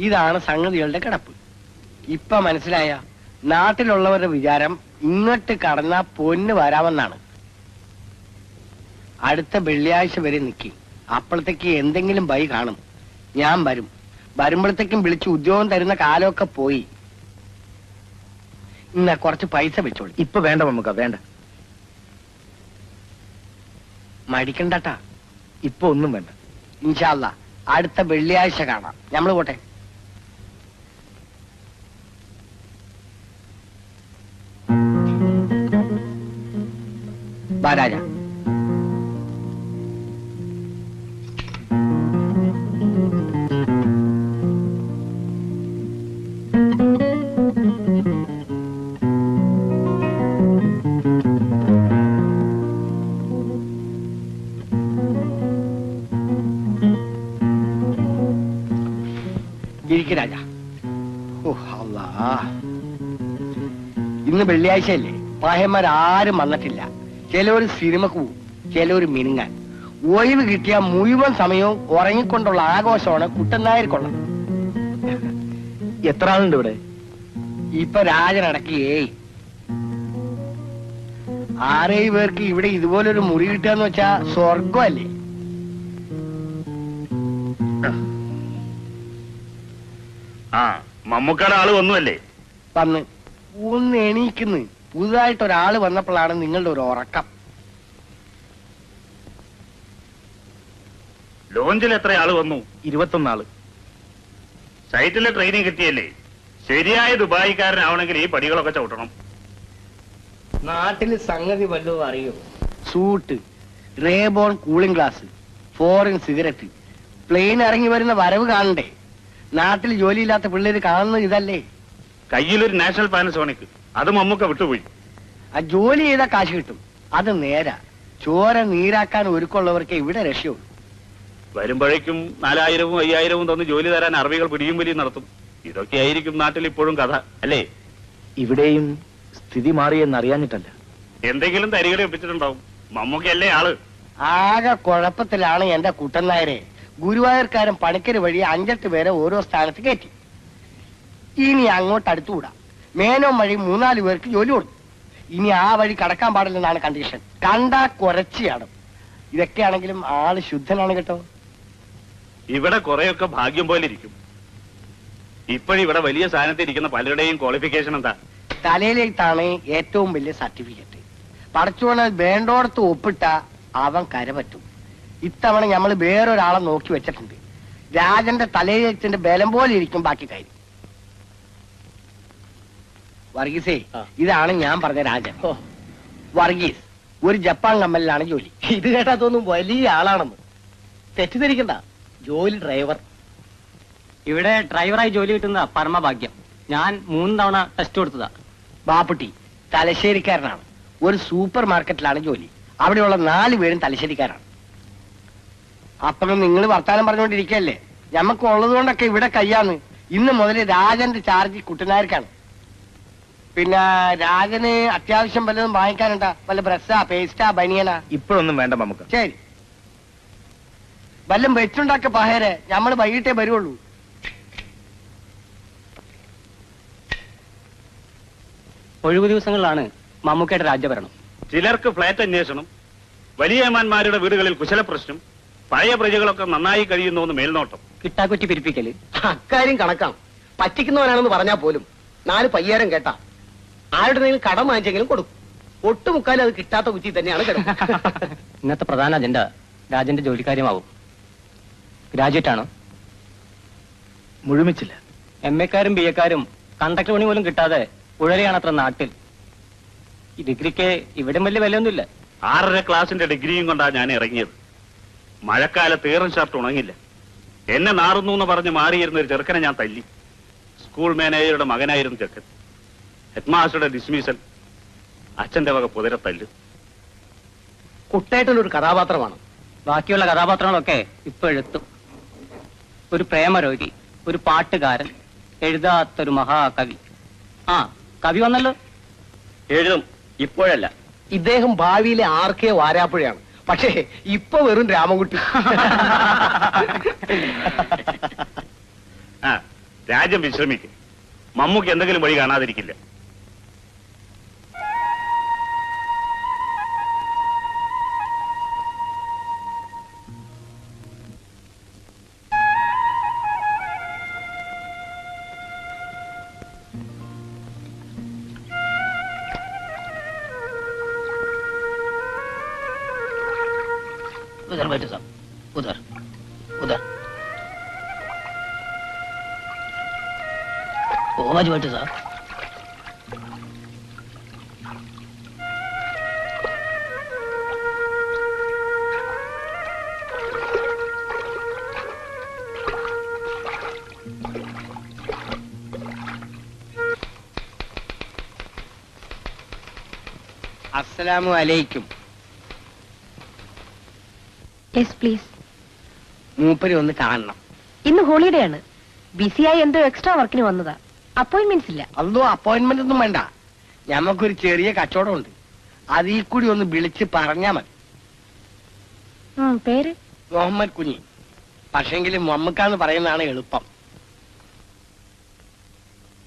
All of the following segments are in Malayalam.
ഇതാണ് സംഗതികളുടെ കിടപ്പ്. ഇപ്പൊ മനസ്സിലായ? നാട്ടിലുള്ളവരുടെ വിചാരം ഇങ്ങോട്ട് കടന്നാ പൊന്ന് വരാമെന്നാണ്. അടുത്ത വെള്ളിയാഴ്ച വരെ നിൽക്കി. അപ്പോഴത്തേക്ക് എന്തെങ്കിലും ബൈ കാണും. ഞാൻ വരും. വരുമ്പോഴത്തേക്കും വിളിച്ച് ഉദ്യോഗം തരുന്ന കാലമൊക്കെ പോയി. ഇന്ന കുറച്ച് പൈസ വെച്ചോളൂ. ഇപ്പൊ വേണ്ട മമ്മൂക്ക, വേണ്ട. മടിക്കണ്ടട്ടാ. ഇപ്പൊ ഒന്നും വേണ്ട. ഇൻഷാ അല്ലാ അടുത്ത വെള്ളിയാഴ്ച കാണാം. ഞമ്മള് പോട്ടെ. രാജ രാജ. ഓ അല്ലാ, ഇന്ന് വെള്ളിയാഴ്ചയല്ലേ? പാഹന്മാരാരും വന്നിട്ടില്ല. ചിലവര് സിനിമക്ക് പോവും, ചിലവര് മിനുങ്ങാൻ. ഒഴിവ് കിട്ടിയ മുഴുവൻ സമയവും ഉറങ്ങിക്കൊണ്ടുള്ള ആഘോഷമാണ് കുട്ടനായർക്കുള്ളത്. എത്ര ആളുണ്ട് ഇവിടെ? ഇപ്പൊ രാജനടക്കി 6-7 പേർക്ക് ഇവിടെ ഇതുപോലൊരു മുറി കിട്ടുകയെന്ന് വെച്ചാ സ്വർഗമല്ലേ? മമ്മൂക്കാട് ആള് വന്നുവല്ലേ? വന്ന് ഒന്ന് എണീക്കുന്നു. പുതുതായിട്ട് ഒരാള് വന്നപ്പോഴാണ് നിങ്ങളുടെ ഒരു ഉറക്കം. ലോഞ്ചിൽ എത്ര ആള് വന്നു? 21 ആള്. സൈറ്റിലെ ട്രെയിനിങ് കിട്ടിയല്ലേ? ശരിയായ ദുബായിക്കാരനാവണമെങ്കിൽ ഈ പടികളൊക്കെ ചവിട്ടണം. നാട്ടില് സംഗതി വല്ലതും അറിയോ? Suit, Rayban cooling glass, foreign cigarette, plane ഇറങ്ങി വരുന്ന വരവ് കാണണ്ടേ? നാട്ടിൽ ജോലിയില്ലാത്ത പിള്ളേര് കാണുന്നത് ഇതല്ലേ? കയ്യിലൊരു നാഷണൽ പാനസോണിക്, അത് മമ്മൂക്ക വിട്ടുപോയി. ആ ജോലി ചെയ്താ കാശ് കിട്ടും, അത് നേരാ. ചോര നീരാക്കാൻ ഒരുക്കമുള്ളവർക്ക് ഇവിടെ രക്ഷയുള്ളൂ. വരുമ്പോഴേക്കും 4000-ഉം 5000-ഉം തന്ന് ജോലി തരാൻ അറബികൾ പിടിയും വലിയും നടത്തും. ഇതൊക്കെയായിരിക്കും നാട്ടിൽ ഇപ്പോഴും കഥ അല്ലേ? ഇവിടെയും സ്ഥിതി മാറിയെന്നറിയാഞ്ഞിട്ടല്ല. എന്തെങ്കിലും തരികട ഒപ്പിച്ചിട്ടുണ്ടാവും. മമ്മൂക്കയല്ലേ ആള്? ആകെ കുഴപ്പത്തിലാണ് എന്റെ കുട്ടനായരെ. ഗുരുവായൂർക്കാരൻ പണിക്കര് വഴി 5-8 പേരെ ഓരോ സ്ഥാനത്ത് കയറ്റി. ഇനി അങ്ങോട്ട് അടുത്തുകൂടാ. മേനോൻ വഴി 3-4 പേർക്ക് ജോലി കൊടുത്തു. ഇനി ആ വഴി കടക്കാൻ പാടില്ലെന്നാണ് കണ്ടീഷൻ. കണ്ടാ കുറച്ചാണ്. ഇതൊക്കെയാണെങ്കിലും ആള് ശുദ്ധനാണ് കേട്ടോ. ഇവിടെ കുറെയൊക്കെ ഭാഗ്യം പോലെ ഇരിക്കും. ഇപ്പോഴിവിടെ വലിയ സ്ഥാനത്ത് ഇരിക്കുന്ന പലരുടെയും ക്വാളിഫിക്കേഷൻ എന്താ? തലയിലേത്താണ് ഏറ്റവും വലിയ സർട്ടിഫിക്കറ്റ്. പടച്ചോണ വേണ്ടോടത്ത് ഒപ്പിട്ട അവൻ കരപറ്റും. ഇത്തവണ നമ്മൾ വേറൊരാളെ നോക്കി വെച്ചിട്ടുണ്ട്. രാജന്റെ തലയിലേത്തിന്റെ ബലം പോലെ ഇരിക്കും ബാക്കി കാര്യം. വർഗീസേ, ഇതാണ് ഞാൻ പറഞ്ഞ രാജൻ. വർഗീസ് ഒരു ജപ്പാൻ കമ്പനിയിലാണ് ജോലി. ഇത് കേട്ടാ തോന്നും വലിയ ആളാണെന്ന്. തെറ്റിദ്ധരിക്കണ്ട, ജോലി ഡ്രൈവർ. ഇവിടെ ഡ്രൈവറായി ജോലി കിട്ടുന്ന പരമഭാഗ്യം. ഞാൻ 3 തവണ ടെസ്റ്റ് കൊടുത്തതാ. ബാപ്പുട്ടി തലശ്ശേരിക്കാരനാണ്. ഒരു സൂപ്പർ മാർക്കറ്റിലാണ് ജോലി. അവിടെയുള്ള 4 പേരും തലശ്ശേരിക്കാരാണ്. അപ്പം നിങ്ങൾ വർത്താനം പറഞ്ഞുകൊണ്ടിരിക്കല്ലേ? ഞമ്മക്ക് ഉള്ളത് കൊണ്ടൊക്കെ ഇവിടെ കയ്യാന്ന്. ഇന്ന് മുതൽ രാജന്റെ ചാർജ് കുട്ടനായർക്കാണ്. പിന്നെ രാജന് അത്യാവശ്യം വല്ലതും വാങ്ങിക്കാനുണ്ടാ? വല്ല ബ്രസ്സാ, പേസ്റ്റാ, ബനിയനാ? ഇപ്പോഴൊന്നും വേണ്ട മമ്മൂക്ക. ശരി, വല്ലതും വെച്ചുണ്ടാക്ക പഹേരെ. ഞമ്മള് വൈകിട്ടേ വരുവുള്ളൂ. ഒഴിവു ദിവസങ്ങളിലാണ് മമ്മൂക്കയുടെ രാജ്യഭരണം. ചിലർക്ക് ഫ്ലാറ്റ് അന്വേഷണം, വലിയ ഏമാന്മാരുടെ വീടുകളിൽ കുശല പ്രശ്നം, പഴയ പ്രജകളൊക്കെ നന്നായി കഴിയുന്നു മേൽനോട്ടം. കിട്ടാക്കുറ്റി പിരിപ്പിക്കല് അക്കാര്യം കണക്കാണ്. പറ്റിക്കുന്നവനാണെന്ന് പറഞ്ഞാൽ പോലും 4 പയ്യാരം കേട്ടാ ആരുടെ കടം വാങ്ങിച്ചെങ്കിലും കൊടുക്കും. ഒട്ടുമുക്കാലും അത് കിട്ടാത്ത കുറ്റി തന്നെയാണ് കിടക്കുന്നത്. ഇന്നത്തെ പ്രധാന അജണ്ട രാജന്റെ ജോലിക്കാര്യമാവും. ഗ്രാജുവേറ്റ് ആണോ? മുഴുമിച്ചില്ല. MA-ക്കാരും BA-ക്കാരും കണ്ടക്ടർ പണി പോലും കിട്ടാതെ ഉഴലെയാണ് അത്ര നാട്ടിൽ. ഈ ഡിഗ്രിക്ക് ഇവിടെ വലിയ വിലയൊന്നുമില്ല. 6.5 ക്ലാസിന്റെ ഡിഗ്രിയും കൊണ്ടാണ് ഞാൻ ഇറങ്ങിയത്. മഴക്കാലത്ത് ഏറും ഷർട്ട് ഉണങ്ങില്ല. എന്നെ നാറുന്നു എന്ന് പറഞ്ഞ് മാറിയിരുന്ന ഒരു ചെറുക്കനെ ഞാൻ തല്ലി. സ്കൂൾ മാനേജറുടെ മകനായിരുന്നു ചെറുക്കൻ. ഹെഡ്മാസ്റ്ററുടെ ഡിസ്മിസൽ, അച്ഛന്റെ വക പുതിരെ തല്ല്. കുട്ടേട്ടനൊരു കഥാപാത്രമാണ്. ബാക്കിയുള്ള കഥാപാത്രങ്ങളൊക്കെ ഇപ്പൊ എഴുത്തും. ഒരു പ്രേമരോഗി, ഒരു പാട്ടുകാരൻ, എഴുതാത്തൊരു മഹാകവി. ആ കവി വന്നല്ലോ. എഴുതും, ഇപ്പോഴല്ല. ഇദ്ദേഹം ഭാവിയിലെ ആർക്കെ വാരാപ്പുഴയാണ്. പക്ഷേ ഇപ്പൊ വെറും രാമൻകുട്ടി. രാജ്യം വിശ്രമിക്കും. മമ്മൂക്ക് എന്തെങ്കിലും വഴി കാണാതിരിക്കില്ല. उधर बैठो साहब, उधर उधर वो बाजू बैठो साहब. അസ്സലാമു അലൈക്കും. Yes please. മൂപ്പര് ഒന്ന് കാണണം. ഇന്ന് ഹോളിഡേ ആണ്. ബിസിയായി എന്തോ എക്സ്ട്രാ വർക്കിന് വന്നതാ. അപ്പോയിന്റ്മെന്റ്സ് ഇല്ല. അതോ അപ്പോയിന്റ്മെന്റ് ഒന്നും വേണ്ട. ഞമ്മക്കൊരു ചെറിയ കച്ചവടമുണ്ട്. അതിൽ കൂടി ഒന്ന് വിളിച്ച് പറഞ്ഞാ മതി. പേര് മുഹമ്മദ് കുഞ്ഞി. പക്ഷെങ്കിലും മമ്മുക്കാന്ന് പറയുന്നതാണ് എളുപ്പം.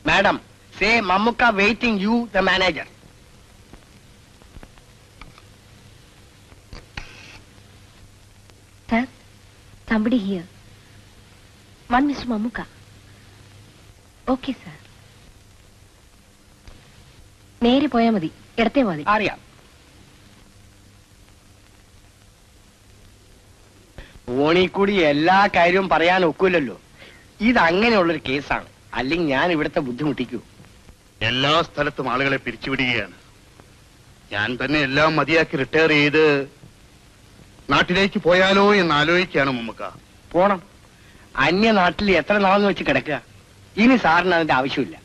Madam say Mammukka waiting you the manager. Sir, somebody here. One Mr. Mamuka. Okay, sir. നേരെ പോയാ മതി, ഇടത്തെ മതി. അറിയാം. ഫോണിൽ കൂടി എല്ലാ കാര്യവും പറയാൻ ഒക്കില്ലല്ലോ. ഇതങ്ങനെയുള്ളൊരു കേസാണ്. അല്ലെങ്കിൽ ഞാൻ ഇവിടുത്തെ ബുദ്ധിമുട്ടിക്കൂ. എല്ലാ സ്ഥലത്തും ആളുകളെ പിരിച്ചുവിടുകയാണ്. ഞാൻ തന്നെ എല്ലാം മതിയാക്കി റിട്ടയർ ചെയ്ത് നാട്ടിലേക്ക് പോയാലോ എന്ന് ആലോചിക്കുകയാണ് മമ്മൂക്ക. പോണം. അന്യനാട്ടിൽ എത്ര നാളെന്ന് വെച്ച് കിടക്കുക. ഇനി സാറിന് അതിന്റെ ആവശ്യമില്ല.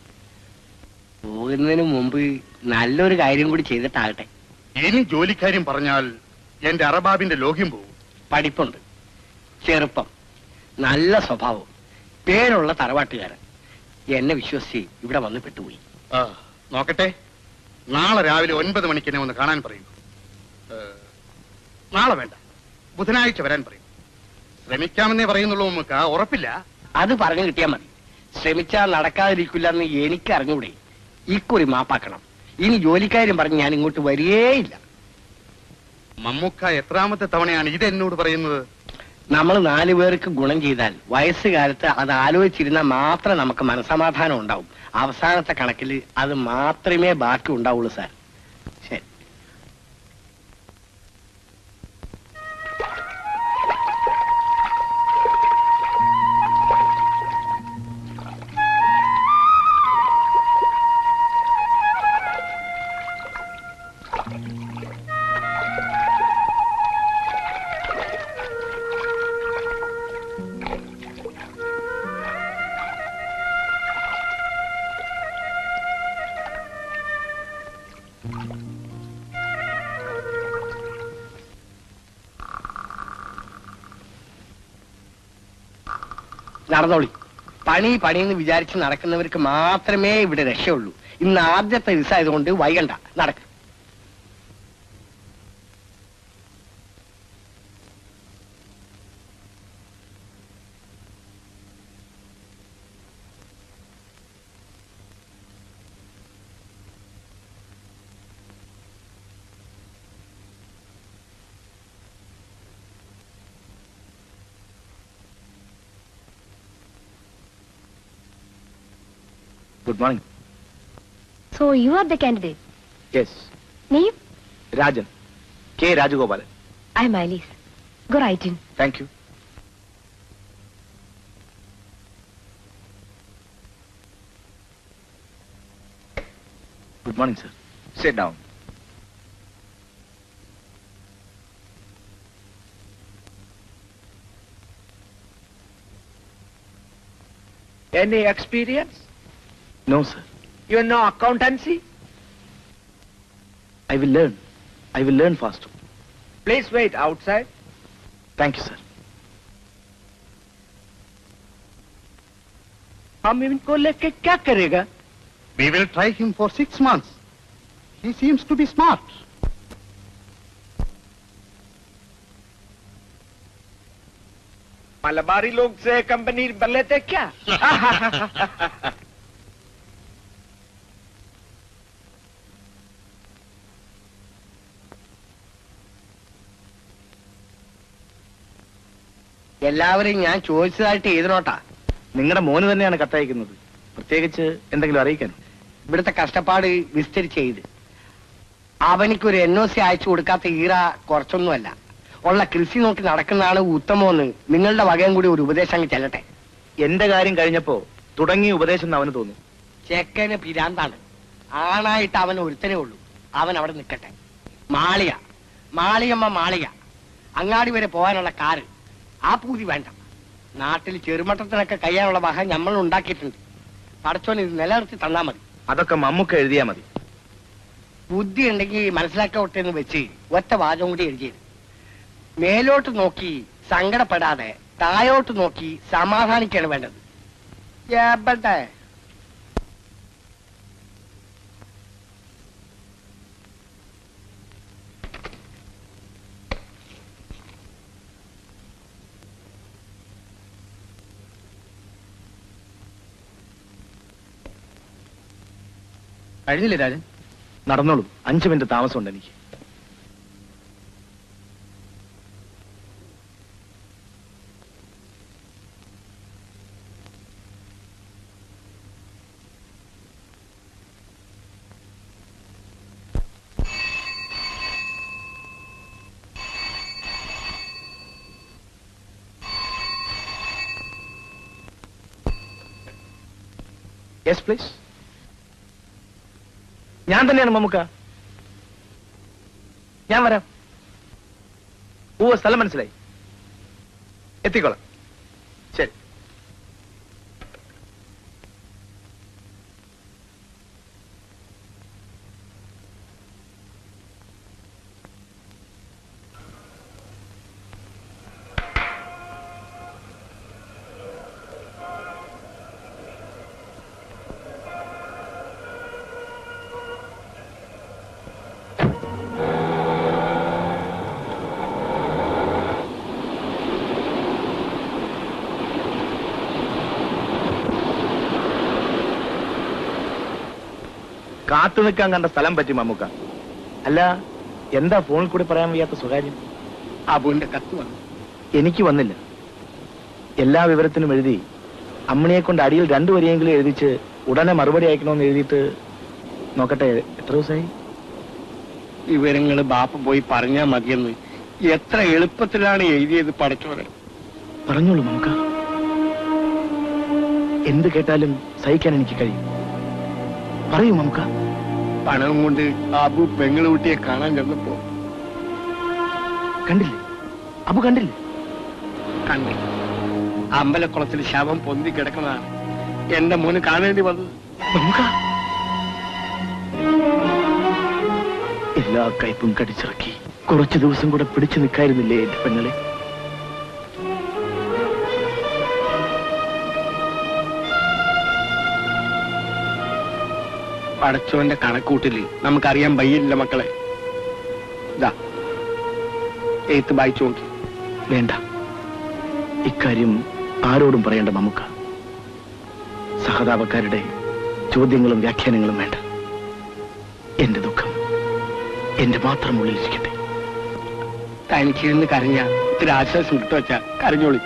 പോകുന്നതിന് മുമ്പ് നല്ലൊരു കാര്യം കൂടി ചെയ്തിട്ടാകട്ടെ. ഇനി ജോലിക്കാര്യം പറഞ്ഞാൽ എന്റെ അറബാബിന്റെ ലോഹ്യം പോകും. പഠിപ്പുണ്ട്, ചെറുപ്പം, നല്ല സ്വഭാവം, പേരുള്ള തറവാട്ടുകാരൻ. എന്നെ വിശ്വസിച്ച് ഇവിടെ വന്ന് പെട്ടുപോയി. നോക്കട്ടെ, നാളെ രാവിലെ 9 മണിക്ക് എന്നെ ഒന്ന് കാണാൻ പറയൂ. നാളെ വേണ്ട, ബുധനാഴ്ച വരാൻ പറയും. ശ്രമിക്കാമെന്നേ പറയുന്നുള്ളൂ നമുക്ക്, ഉറപ്പില്ല. അത് പറഞ്ഞു കിട്ടിയാൽ മതി. ശ്രമിച്ചാൽ നടക്കാതിരിക്കില്ല എന്ന് എനിക്ക് അറിഞ്ഞൂടെ. ഇക്കുറി മാപ്പാക്കണം. ഇനി ജോലിക്കാരും പറഞ്ഞ് ഞാൻ ഇങ്ങോട്ട് വരികേയില്ല. മമ്മൂക്ക എത്രാമത്തെ തവണയാണ് ഇത് എന്നോട് പറയുന്നത്? നമ്മൾ 4 പേർക്ക് ഗുണം ചെയ്താൽ വയസ്സുകാലത്ത് അത് ആലോചിച്ചിരുന്നാൽ മാത്രം നമുക്ക് മനസമാധാനം ഉണ്ടാവും. അവസാനത്തെ കണക്കിൽ അത് മാത്രമേ ബാക്കി ഉണ്ടാവുള്ളൂ സാർ. ശരി. നടന്നോളി. പണിന്ന് വിചാരിച്ച് നടക്കുന്നവർക്ക് മാത്രമേ ഇവിടെ രക്ഷയുള്ളൂ. ഇന്ന് ആദ്യത്തെ ദിവസമായതുകൊണ്ട് വൈകണ്ട, നടക്ക. Good morning. So you are the candidate. Yes. Name? Rajan. K. Rajagopalan. I am Alice. Go right in. Thank you. Good morning, sir. Sit down. Any experience? No, sir. You know accountancy? I will learn. I will learn faster. Please wait outside. Thank you, sir. हम इनको लेके क्या करेगा? We will try him for 6 months. He seems to be smart. Malabari लोग से कंपनी कर लेते क्या? എല്ലാവരും ഞാൻ ചോദിച്ചതായിട്ട് എഴുതണോട്ടാ. നിങ്ങളുടെ മോന് തന്നെയാണ് കത്തയക്കുന്നത്. പ്രത്യേകിച്ച് എന്തെങ്കിലും അറിയിക്കാൻ? ഇവിടുത്തെ കഷ്ടപ്പാട് വിസ്തരിച്ച് എഴുത്. അവനിക്കൊരു NOC അയച്ചു കൊടുക്കാത്ത ഈറ കുറച്ചൊന്നുമല്ല. ഉള്ള കൃഷി നോക്കി നടക്കുന്നതാണ് ഉത്തമമെന്ന് നിങ്ങളുടെ വകയും കൂടി ഒരു ഉപദേശം അങ്ങ് ചെല്ലട്ടെ. എന്റെ കാര്യം കഴിഞ്ഞപ്പോ തുടങ്ങിയ ഉപദേശം എന്ന് അവന് തോന്നുന്നു. ചെക്കന് പിരാന്താണ്. ആണായിട്ട് അവൻ ഒരുത്തനേ ഉള്ളൂ. അവൻ അവിടെ നിൽക്കട്ടെ. മാളിയമ്മ മാളിക അങ്ങാടി വരെ പോകാനുള്ള കാറ്, ആ പൂതി വേണ്ട. നാട്ടിൽ ചെറുമട്ടത്തിനൊക്കെ കഴിയാനുള്ള വക നമ്മൾ ഉണ്ടാക്കിയിട്ടുണ്ട്. പടച്ചോൻ ഇത് നിലനിർത്തി തന്നാ മതി. അതൊക്കെ മമ്മൂക്ക എഴുതിയാ മതി. ബുദ്ധി ഉണ്ടെങ്കിൽ മനസ്സിലാക്കട്ടെ എന്ന് വെച്ച് ഒറ്റ വാചകം കൂടി എഴുതിയത്. മേലോട്ട് നോക്കി സങ്കടപ്പെടാതെ താഴോട്ട് നോക്കി സമാധാനിക്കാണ് വേണ്ടത്. എവിടെ കഴിഞ്ഞില്ലേ രാജൻ? നടന്നോളൂ, 5 മിനിറ്റ് താമസമുണ്ട് എനിക്ക്. Yes please. ഞാൻ തന്നെയാണ് മമ്മൂക്ക. ഞാൻ വരാം. സ്ഥലം മനസ്സിലായി, എത്തിക്കോളാം. ശരി. കാത്തു നിൽക്കാൻ കണ്ട സ്ഥലം പറ്റി മമ്മൂക്ക. അല്ല, എന്താ ഫോണിൽ കൂടി പറയാൻ വയ്യാത്ത സ്വകാര്യം? അബുവിന്റെ കത്ത് വന്നു. എനിക്ക് വന്നില്ല. എല്ലാ വിവരത്തിനും എഴുതി അമ്മണിയെ കൊണ്ട് അടിയിൽ 2 വരിയെങ്കിലും എഴുതിച്ച് ഉടനെ മറുപടി അയക്കണമെന്ന് എഴുതിയിട്ട് നോക്കട്ടെ, എത്ര ദിവസമായി? വിവരങ്ങള് ബാപ്പ പോയി പറഞ്ഞാ മതിയെന്ന് എത്ര എളുപ്പത്തിലാണ് എഴുതിയത് പടച്ചോനെ. പറഞ്ഞോളൂ മമ്മൂക്ക. എന്ത് കേട്ടാലും സഹിക്കാൻ എനിക്ക് കഴിയും. പറയൂ മമ്മൂക്ക. പണവും കൊണ്ട് അബു പെങ്ങളുകുട്ടിയെ കാണാൻ ചെന്നപ്പോ കണ്ടില്ലേ? അബു കണ്ടില്ലേ? കണ്ടു. അമ്പലക്കുളത്തിൽ ശവം പൊന്തി കിടക്കുന്നതാണ് എന്റെ മോന് കാണേണ്ടി വന്നത്. മമ്മൂക്ക, എല്ലാ കയ്പും കടിച്ചിറക്കി കുറച്ചു ദിവസം കൂടെ പിടിച്ചു നിൽക്കായിരുന്നില്ലേ എന്റെ പെങ്ങളെ? പടച്ചോന്റെ കണക്കൂട്ടില് നമുക്കറിയാൻ വയ്യില്ല മക്കളെ. ഇതാ എഴുത്ത് വായിച്ചു നോക്കി. വേണ്ട, ഇക്കാര്യം ആരോടും പറയേണ്ട മമ്മൂക്ക. സഹതാപക്കാരുടെ ചോദ്യങ്ങളും വ്യാഖ്യാനങ്ങളും വേണ്ട. എന്റെ ദുഃഖം എന്റെ മാത്രം ഉള്ളിലിരിക്കട്ടെ. തനിച്ചിരുന്ന് കരഞ്ഞ ഇത്തിരി ആശ്വാസം കിട്ടുവച്ചാ കരഞ്ഞോളി.